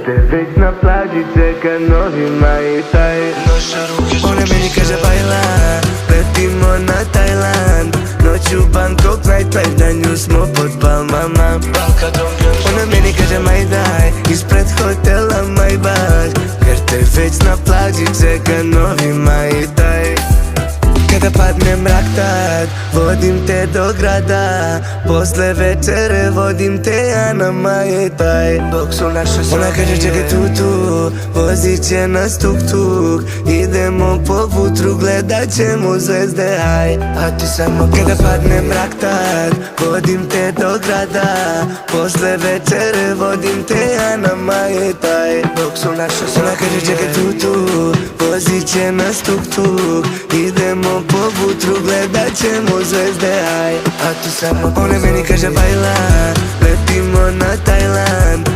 te već na plaži čeka novi Maj Taj. Ona meni kaže bajla, letimo na Tajland. Noću Bangkok nightlife, na nju smo pod palmama. Ona meni kaže Maj daj, ispred hotela Maybach, jer te već na plaži čeka novi Maj Taj. Kada padne mrak tad, vodim te do grada, posle večere vodim te ja na Maj Taj. Ona kaže čekaj tu, vozit će nas tuk-tuk, idemo po vutru, gledat ćemo zvezde haj. A ti samo kada padne mrak tad, vodim te do grada, posle večere vodim te ja na Maj Taj. Ona kaže čekaj tu, vozit će nas tuk-tuk, idemo po vutru, gledat ćemo zvezde haj. A ti samo ona meni kaže bajla, letimo na Tajland.